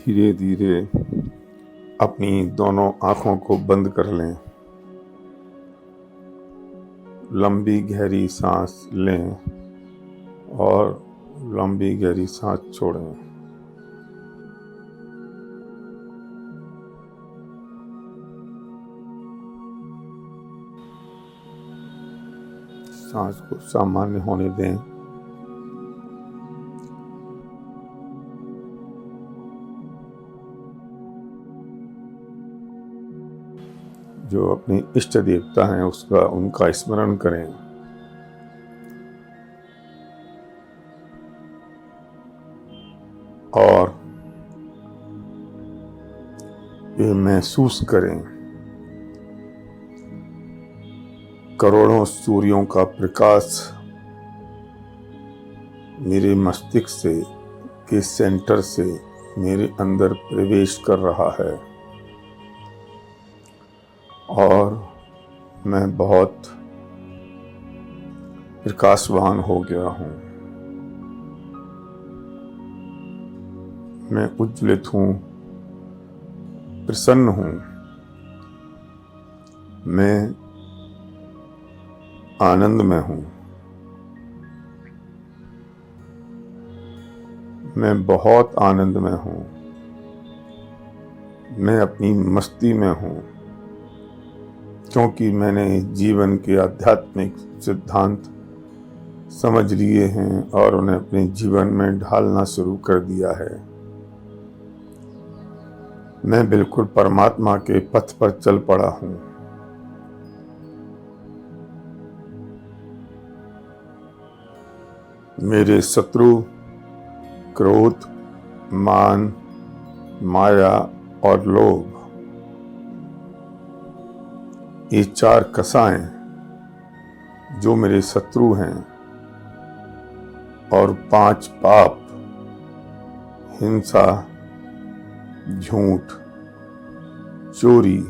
धीरे धीरे अपनी दोनों आंखों को बंद कर लें। लंबी गहरी सांस लें और लंबी गहरी सांस छोड़ें। सांस को सामान्य होने दें। जो अपने इष्ट देवता हैं उनका स्मरण करें। और ये महसूस करें, करोड़ों सूर्यों का प्रकाश मेरे मस्तिष्क के सेंटर से मेरे अंदर प्रवेश कर रहा है और मैं बहुत प्रकाशवान हो गया हूँ। मैं उज्ज्वलित हूँ, प्रसन्न हूँ। मैं आनंद में हूँ। मैं बहुत आनंद में हूँ। मैं अपनी मस्ती में हूँ, क्योंकि मैंने जीवन के आध्यात्मिक सिद्धांत समझ लिए हैं और उन्हें अपने जीवन में ढालना शुरू कर दिया है। मैं बिल्कुल परमात्मा के पथ पर चल पड़ा हूँ। मेरे शत्रु क्रोध, मान, माया और लोभ, ये चार कसाएं जो मेरे शत्रु हैं, और 5 पाप, हिंसा, झूठ, चोरी,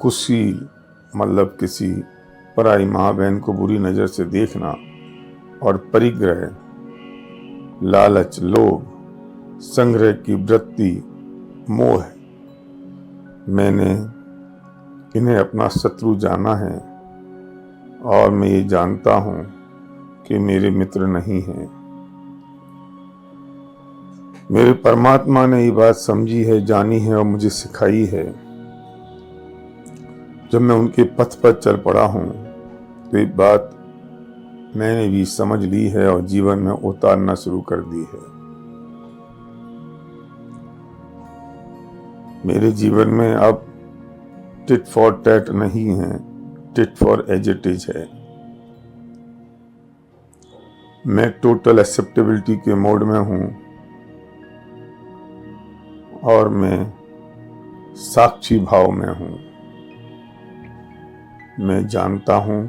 कुशील मतलब किसी पराई माँ बहन को बुरी नजर से देखना, और परिग्रह, लालच, लोभ, संग्रह की वृत्ति, मोह, मैंने इन्हें अपना शत्रु जाना है और मैं ये जानता हूँ कि मेरे मित्र नहीं हैं। मेरे परमात्मा ने ये बात समझी है, जानी है और मुझे सिखाई है। जब मैं उनके पथ पर चल पड़ा हूँ तो ये बात मैंने भी समझ ली है और जीवन में उतारना शुरू कर दी है। मेरे जीवन में अब टिट फॉर टैट नहीं है, tit for as it is है। मैं टोटल एक्सेप्टेबिलिटी के मोड में हूं और मैं साक्षी भाव में हूं। मैं जानता हूं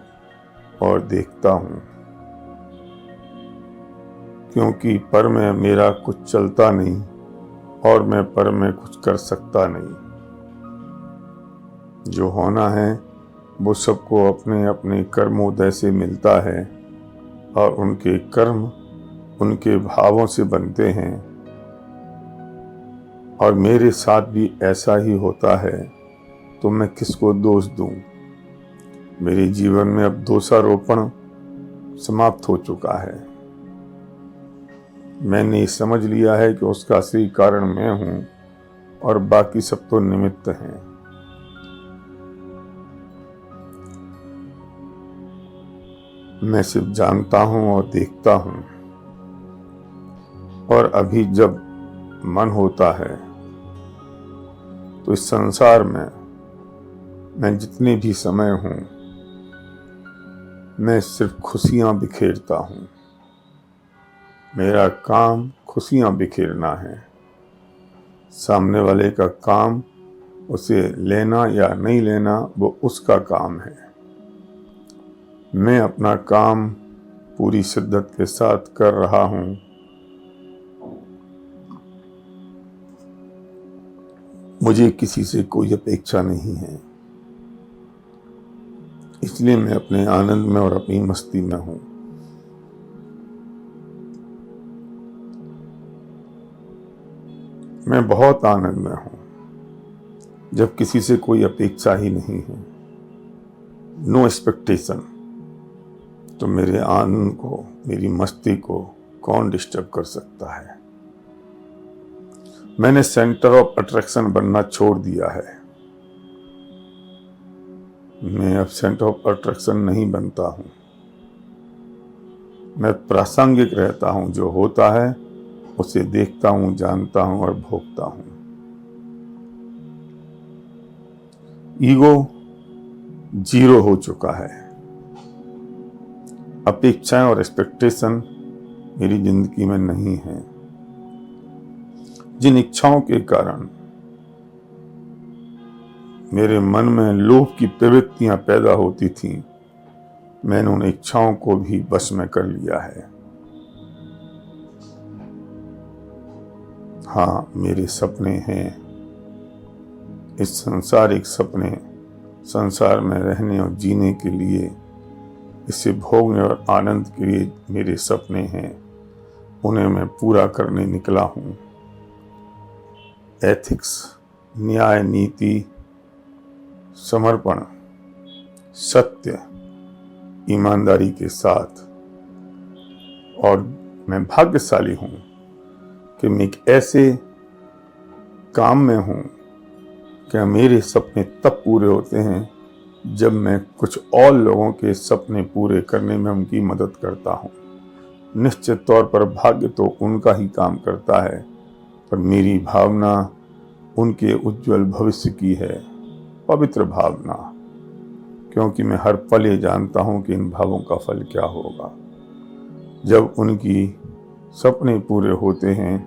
और देखता हूं, क्योंकि पर में मेरा कुछ चलता नहीं और मैं पर में कुछ कर सकता नहीं। जो होना है वो सबको अपने अपने कर्मोदय से मिलता है और उनके कर्म उनके भावों से बनते हैं, और मेरे साथ भी ऐसा ही होता है, तो मैं किसको दोष दूं। मेरे जीवन में अब दोषारोपण समाप्त हो चुका है। मैंने समझ लिया है कि उसका असली कारण मैं हूं और बाकी सब तो निमित्त हैं। मैं सिर्फ जानता हूं और देखता हूं, और अभी जब मन होता है तो इस संसार में मैं जितने भी समय हूं, मैं सिर्फ खुशियां बिखेरता हूं। मेरा काम खुशियां बिखेरना है। सामने वाले का काम, उसे लेना या नहीं लेना, वो उसका काम है। मैं अपना काम पूरी शिद्दत के साथ कर रहा हूं। मुझे किसी से कोई अपेक्षा नहीं है, इसलिए मैं अपने आनंद में और अपनी मस्ती में हूं। मैं बहुत आनंद में हूँ जब किसी से कोई अपेक्षा ही नहीं है, नो एक्सपेक्टेशन। तो मेरे आनंद को, मेरी मस्ती को कौन डिस्टर्ब कर सकता है। मैंने सेंटर ऑफ अट्रैक्शन बनना छोड़ दिया है। मैं अब सेंटर ऑफ अट्रैक्शन नहीं बनता हूं। मैं प्रासंगिक रहता हूं, जो होता है उसे देखता हूं, जानता हूं और भोगता हूं। ईगो जीरो हो चुका है। अपेक्षाएं और एक्सपेक्टेशन मेरी जिंदगी में नहीं है। जिन इच्छाओं के कारण मेरे मन में लोभ की प्रवृत्तियां पैदा होती थीं, मैंने उन इच्छाओं को भी बस में कर लिया है। हाँ, मेरे सपने हैं। इस सांसारिक सपने, संसार में रहने और जीने के लिए, इसे भोगने और आनंद के लिए मेरे सपने हैं। उन्हें मैं पूरा करने निकला हूं। एथिक्स, न्याय, नीति, समर्पण, सत्य, ईमानदारी के साथ। और मैं भाग्यशाली हूं कि मैं एक ऐसे काम में हूं कि मेरे सपने तब पूरे होते हैं जब मैं कुछ और लोगों के सपने पूरे करने में उनकी मदद करता हूं। निश्चित तौर पर भाग्य तो उनका ही काम करता है, पर मेरी भावना उनके उज्जवल भविष्य की है, पवित्र भावना। क्योंकि मैं हर पल ये जानता हूं कि इन भावों का फल क्या होगा। जब उनकी सपने पूरे होते हैं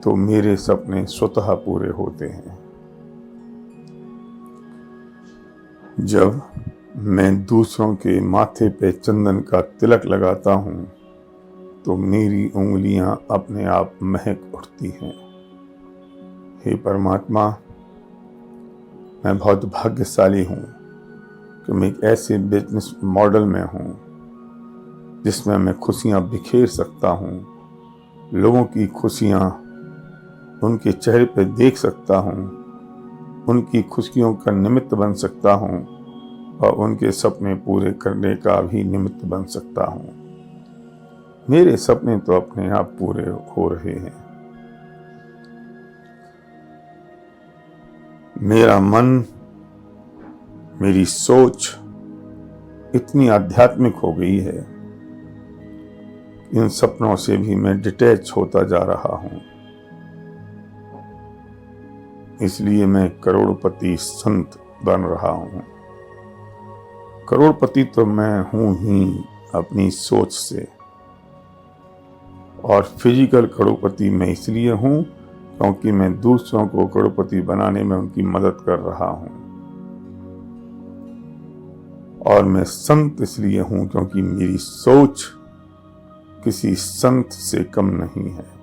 तो मेरे सपने स्वतः पूरे होते हैं। जब मैं दूसरों के माथे पे चंदन का तिलक लगाता हूं तो मेरी उंगलियां अपने आप महक उठती हैं। हे परमात्मा, मैं बहुत भाग्यशाली हूं कि मैं एक ऐसे बिजनेस मॉडल में हूं जिसमें मैं खुशियां बिखेर सकता हूं, लोगों की खुशियां उनके चेहरे पे देख सकता हूं, उनकी खुशियों का निमित्त बन सकता हूं और उनके सपने पूरे करने का भी निमित्त बन सकता हूं। मेरे सपने तो अपने आप पूरे हो रहे हैं। मेरा मन, मेरी सोच इतनी आध्यात्मिक हो गई है, इन सपनों से भी मैं डिटैच होता जा रहा हूं। इसलिए मैं करोड़पति संत बन रहा हूं। करोड़पति तो मैं हूं ही अपनी सोच से, और फिजिकल करोड़पति मैं इसलिए हूं क्योंकि मैं दूसरों को करोड़पति बनाने में उनकी मदद कर रहा हूं। और मैं संत इसलिए हूं क्योंकि मेरी सोच किसी संत से कम नहीं है।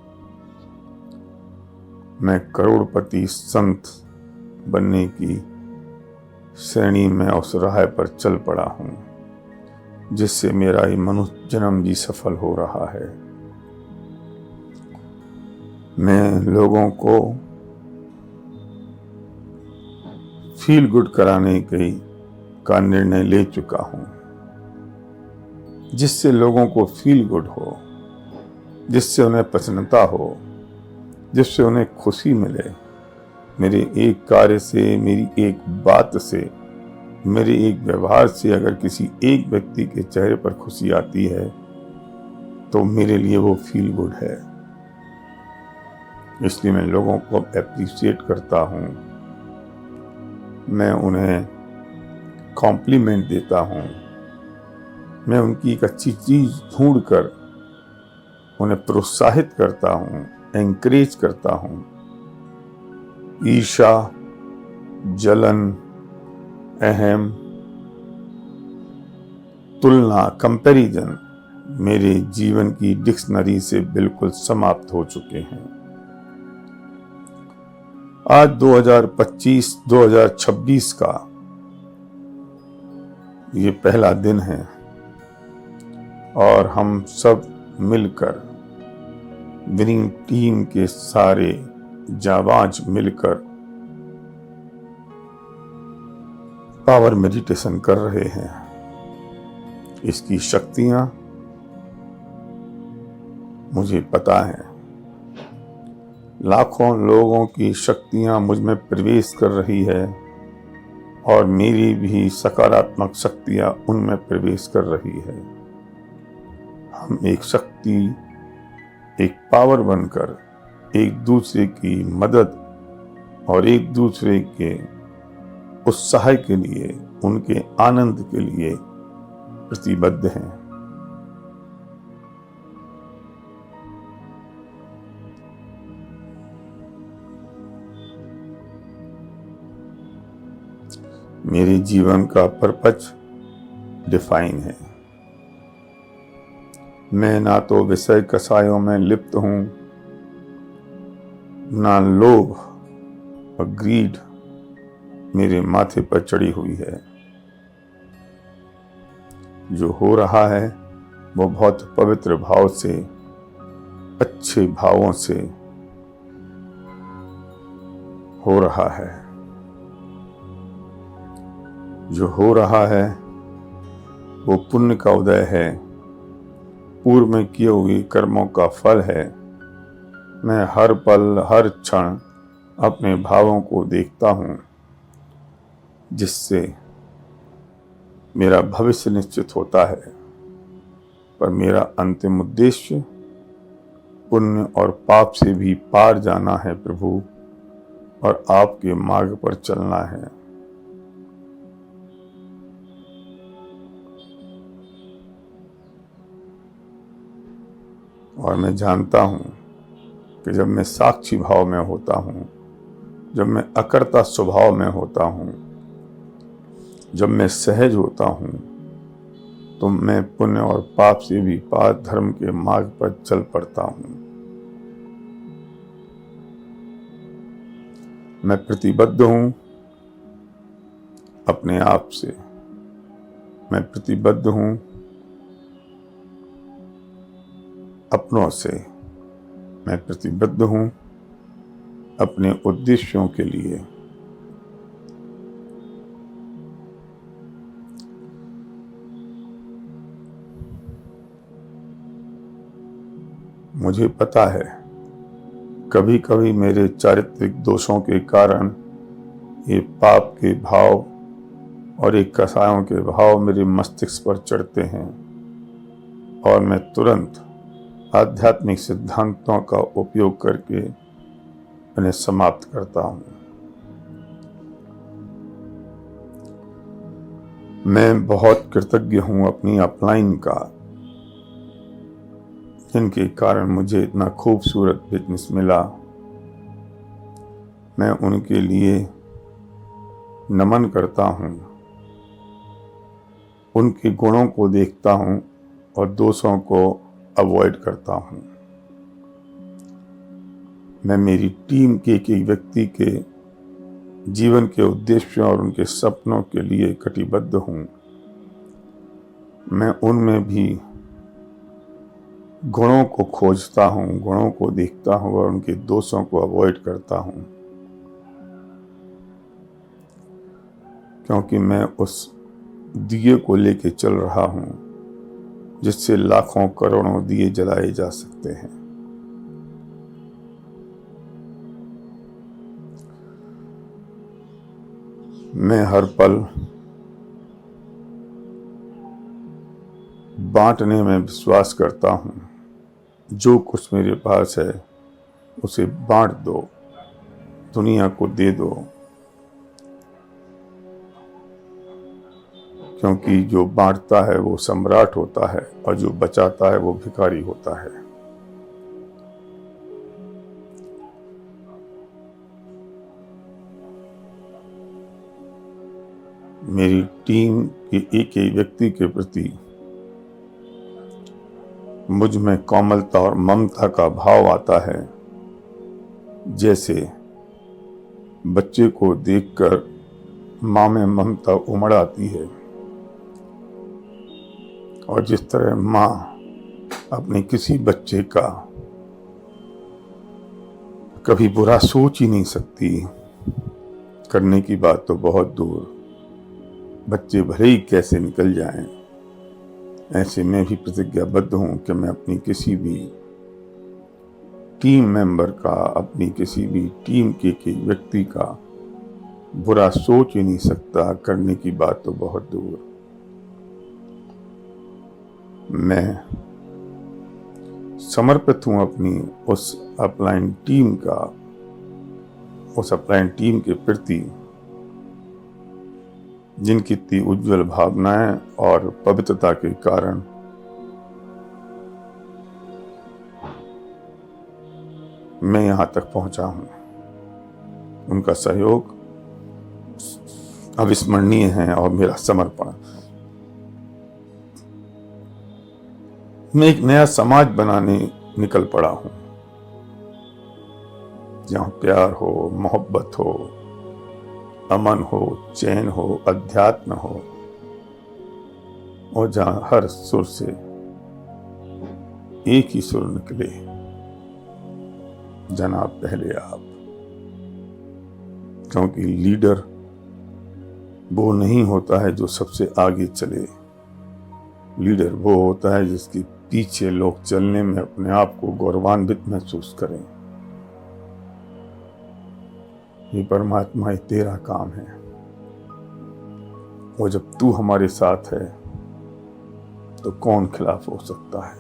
मैं करोड़पति संत बनने की श्रेणी में उस राह पर चल पड़ा हूं जिससे मेरा ये मनुष्य जन्म भी सफल हो रहा है। मैं लोगों को फील गुड कराने का निर्णय ले चुका हूं, जिससे लोगों को फील गुड हो, जिससे उन्हें प्रसन्नता हो, जिससे उन्हें खुशी मिले। मेरे एक कार्य से, मेरी एक बात से, मेरे एक व्यवहार से अगर किसी एक व्यक्ति के चेहरे पर खुशी आती है तो मेरे लिए वो फील गुड है। इसलिए मैं लोगों को एप्रिशिएट करता हूं, मैं उन्हें कॉम्प्लीमेंट देता हूं, मैं उनकी एक अच्छी चीज ढूंढकर उन्हें प्रोत्साहित करता हूं, एंकरेज करता हूं। ईर्ष्या, जलन, अहम, तुलना, कंपैरिजन मेरे जीवन की डिक्शनरी से बिल्कुल समाप्त हो चुके हैं। आज 2025-2026 का ये पहला दिन है और हम सब मिलकर विनिंग टीम के सारे जाबाज मिलकर पावर मेडिटेशन कर रहे हैं। इसकी शक्तियां मुझे पता है। लाखों लोगों की शक्तियां मुझ में प्रवेश कर रही है और मेरी भी सकारात्मक शक्तियां उनमें प्रवेश कर रही है। हम एक शक्ति, एक पावर बनकर एक दूसरे की मदद और एक दूसरे के उत्साह के लिए, उनके आनंद के लिए प्रतिबद्ध हैं। मेरे जीवन का पर्पज डिफाइन है। मैं ना तो विषय कसायों में लिप्त हूं, ना लोभ और ग्रीड मेरे माथे पर चढ़ी हुई है। जो हो रहा है वो बहुत पवित्र भाव से, अच्छे भावों से हो रहा है। जो हो रहा है वो पुण्य का उदय है, पूर्व में किए हुए कर्मों का फल है। मैं हर पल, हर क्षण अपने भावों को देखता हूं, जिससे मेरा भविष्य निश्चित होता है। पर मेरा अंतिम उद्देश्य पुण्य और पाप से भी पार जाना है प्रभु, और आपके मार्ग पर चलना है। और मैं जानता हूं कि जब मैं साक्षी भाव में होता हूं, जब मैं अकर्ता स्वभाव में होता हूं, जब मैं सहज होता हूं, तो मैं पुण्य और पाप से भी पार धर्म के मार्ग पर चल पड़ता हूं। मैं प्रतिबद्ध हूं अपने आप से। मैं प्रतिबद्ध हूं अपनों से। मैं प्रतिबद्ध हूं अपने उद्देश्यों के लिए। मुझे पता है कभी कभी मेरे चारित्रिक दोषों के कारण ये पाप के भाव और ये कसायों के भाव मेरे मस्तिष्क पर चढ़ते हैं और मैं तुरंत आध्यात्मिक सिद्धांतों का उपयोग करके उन्हें समाप्त करता हूं। मैं बहुत कृतज्ञ हूं अपनी अपलाइन का, जिनके कारण मुझे इतना खूबसूरत बिजनेस मिला। मैं उनके लिए नमन करता हूं, उनके गुणों को देखता हूं और दोषों को अवॉइड करता हूं। मैं मेरी टीम के एक व्यक्ति के जीवन के उद्देश्यों और उनके सपनों के लिए कटिबद्ध हूं। मैं उनमें भी गुणों को खोजता हूं, गुणों को देखता हूं और उनके दोषों को अवॉइड करता हूं, क्योंकि मैं उस दिए को लेके चल रहा हूं जिससे लाखों करोड़ों दिए जलाए जा सकते हैं। मैं हर पल बांटने में विश्वास करता हूं। जो कुछ मेरे पास है उसे बांट दो, दुनिया को दे दो, क्योंकि जो बांटता है वो सम्राट होता है और जो बचाता है वो भिखारी होता है। मेरी टीम के एक ही व्यक्ति के प्रति मुझ में कोमलता और ममता का भाव आता है। जैसे बच्चे को देखकर माँ में ममता उमड़ आती है और जिस तरह माँ अपने किसी बच्चे का कभी बुरा सोच ही नहीं सकती, करने की बात तो बहुत दूर। बच्चे भले ही कैसे निकल जाएं, ऐसे में भी प्रतिज्ञाबद्ध हूं कि मैं अपनी किसी भी टीम मेंबर का, अपनी किसी भी टीम के व्यक्ति का बुरा सोच ही नहीं सकता, करने की बात तो बहुत दूर। मैं समर्पित हूं अपनी उस अपलाइन टीम के प्रति जिनकी इतनी उज्जवल भावनाएं और पवित्रता के कारण मैं यहां तक पहुंचा हूं। उनका सहयोग अविस्मरणीय है और मेरा समर्पण। मैं एक नया समाज बनाने निकल पड़ा हूं, जहां प्यार हो, मोहब्बत हो, अमन हो, चैन हो, अध्यात्म हो, और जहां हर सुर से एक ही सुर निकले, जनाब पहले आप। क्योंकि लीडर वो नहीं होता है जो सबसे आगे चले, लीडर वो होता है जिसके पीछे लोग चलने में अपने आप को गौरवान्वित महसूस करें। ये परमात्मा, ये तेरा काम है, वो जब तू हमारे साथ है तो कौन खिलाफ हो सकता है।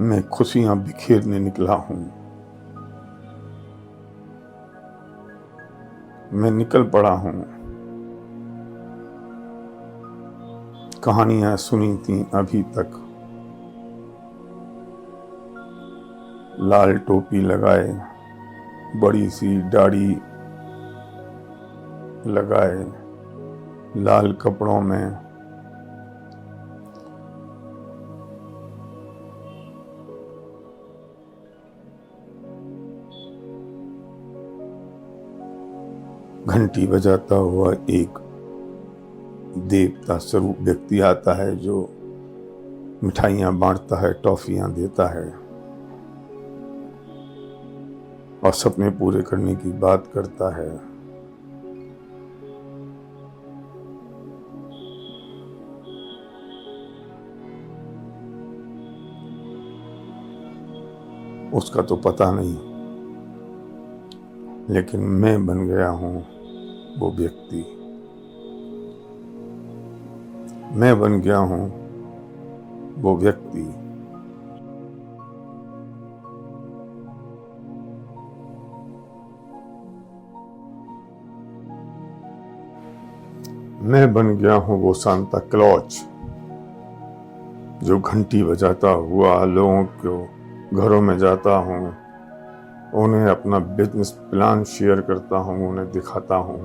मैं खुशियां बिखेरने निकला हूं। मैं निकल पड़ा हूं। कहानियां सुनी थी अभी तक, लाल टोपी लगाए, बड़ी सी दाढ़ी लगाए, लाल कपड़ों में घंटी बजाता हुआ एक देवता स्वरूप व्यक्ति आता है, जो मिठाइयां बांटता है, टॉफियां देता है और सपने पूरे करने की बात करता है। उसका तो पता नहीं, लेकिन मैं बन गया हूं वो व्यक्ति। मैं बन गया हूं वो व्यक्ति। मैं बन गया हूं वो सांता क्लॉज जो घंटी बजाता हुआ लोगों को घरों में जाता हूं, उन्हें अपना बिजनेस प्लान शेयर करता हूं, उन्हें दिखाता हूं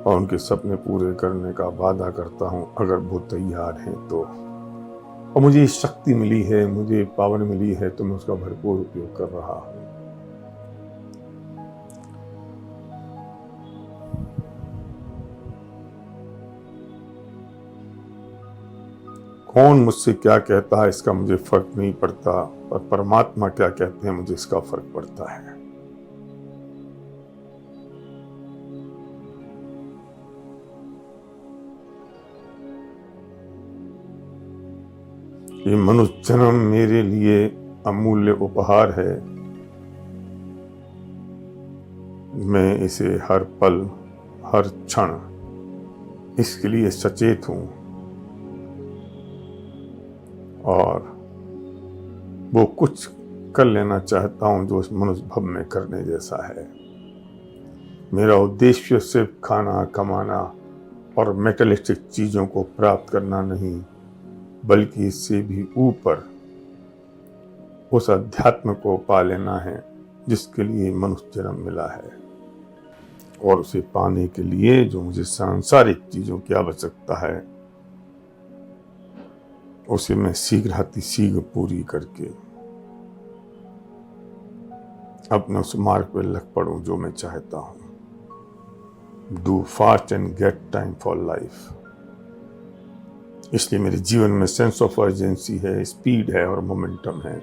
और उनके सपने पूरे करने का वादा करता हूं, अगर वो तैयार हैं तो। और मुझे शक्ति मिली है, मुझे पावर मिली है, तो मैं उसका भरपूर उपयोग कर रहा हूं। कौन मुझसे क्या कहता है इसका मुझे फर्क नहीं पड़ता, और परमात्मा क्या कहते हैं मुझे इसका फर्क पड़ता है। ये मनुष्य जन्म मेरे लिए अमूल्य उपहार है। मैं इसे हर पल, हर क्षण इसके लिए सचेत हूं, और वो कुछ कर लेना चाहता हूं जो इस मनुष्य भव में करने जैसा है। मेरा उद्देश्य सिर्फ खाना, कमाना और मेटलिस्टिक चीजों को प्राप्त करना नहीं, बल्कि इससे भी ऊपर उस अध्यात्म को पा लेना है जिसके लिए मनुष्य जन्म मिला है। और उसे पाने के लिए जो मुझे सांसारिक चीजों की आवश्यकता है, उसे मैं शीघ्र पूरी करके अपने उस मार्ग पर लग पड़ूं जो मैं चाहता हूं। Do fast and get time for life. इसलिए मेरे जीवन में सेंस ऑफ अर्जेंसी है, स्पीड है और मोमेंटम है।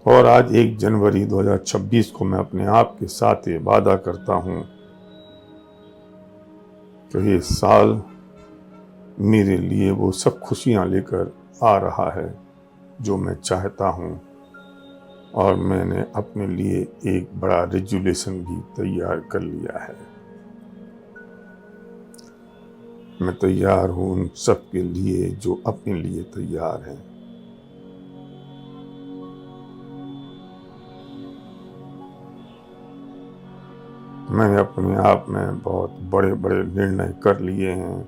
और आज 1 जनवरी 2026 को मैं अपने आप के साथ ये वादा करता हूं कि ये साल मेरे लिए वो सब खुशियां लेकर आ रहा है जो मैं चाहता हूं। और मैंने अपने लिए एक बड़ा रेजोल्यूशन भी तैयार कर लिया है। मैं तैयार हूं उन सब के लिए जो अपने लिए तैयार हैं। मैंने अपने आप में बहुत बड़े बड़े निर्णय कर लिए हैं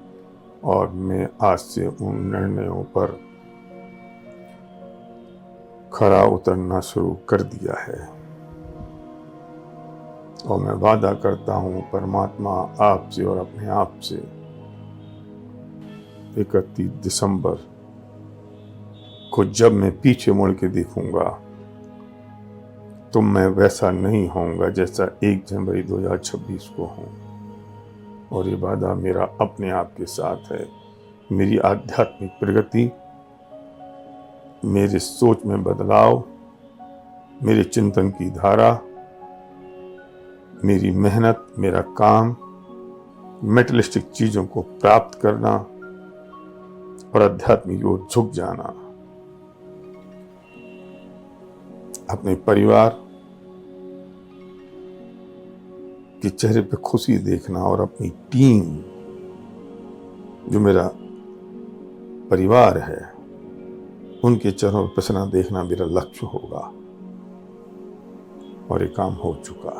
और मैं आज से उन निर्णयों पर खरा उतरना शुरू कर दिया है। और मैं वादा करता हूं परमात्मा आपसे और अपने आप से 31 दिसंबर को जब मैं पीछे मुड़ के देखूंगा तो मैं वैसा नहीं होऊंगा जैसा 1 जनवरी 2026 को हूं। और ये वादा मेरा अपने आप के साथ है। मेरी आध्यात्मिक प्रगति, मेरे सोच में बदलाव, मेरे चिंतन की धारा, मेरी मेहनत, मेरा काम, मेटलिस्टिक चीजों को प्राप्त करना और आध्यात्मिक ओर झुक जाना, अपने परिवार के चेहरे पे खुशी देखना और अपनी टीम जो मेरा परिवार है उनके चेहरों पर प्रसन्नता देखना मेरा लक्ष्य होगा। और ये काम हो चुका।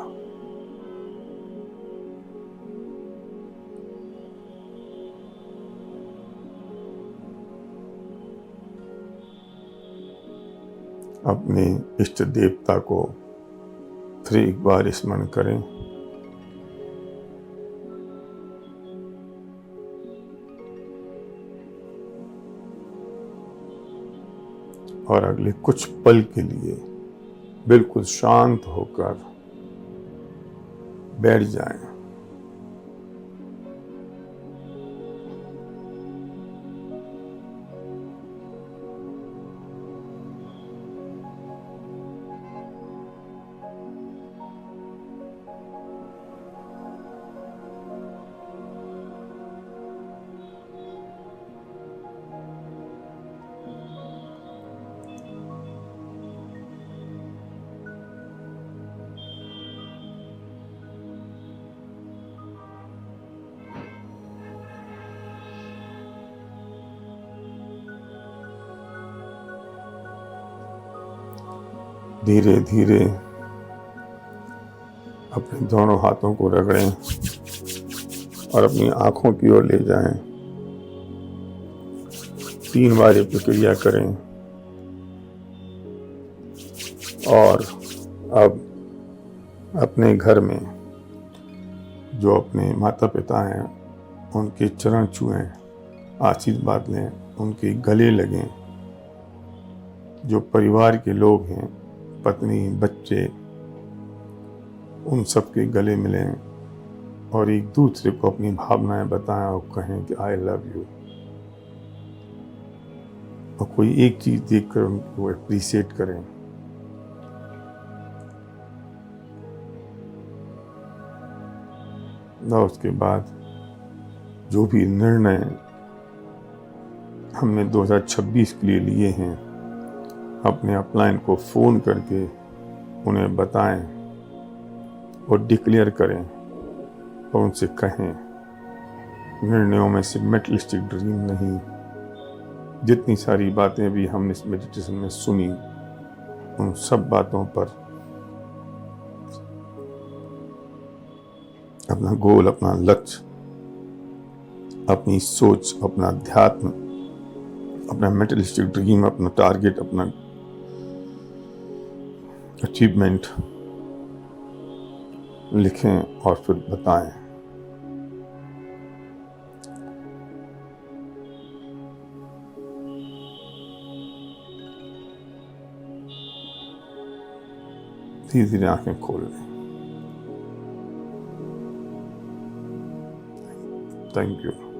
अपने इष्ट देवता को फिर एक बार स्मरण करें। और अगले कुछ पल के लिए बिल्कुल शांत होकर बैठ जाएं। धीरे धीरे अपने दोनों हाथों को रगड़ें और अपनी आंखों की ओर ले जाएं। 3 बार ये प्रक्रिया करें। और अब अपने घर में जो अपने माता पिता हैं उनके चरण छुएं, आशीर्वाद लें, उनके गले लगें। जो परिवार के लोग हैं, पत्नी, बच्चे, उन सब के गले मिलें और एक दूसरे को अपनी भावनाएं बताएं और कहें कि आई लव यू। और कोई एक चीज देखकर उनको अप्रिशिएट करें। और उसके बाद जो भी निर्णय हमने 2026 के लिए लिए हैं अपने अपलाइन को फोन करके उन्हें बताएं और डिक्लेयर करें और उनसे कहें निर्णयों में से मेटलिस्टिक ड्रीम नहीं। जितनी सारी बातें भी हमने इस मेडिटेशन में सुनी उन सब बातों पर अपना गोल, अपना लक्ष्य, अपनी सोच, अपना अध्यात्म, अपना मेटलिस्टिक ड्रीम, अपना टारगेट, अपना अचीवमेंट लिखें और फिर बताएं। धीरे धीरे आंखें खोल लें। Thank you.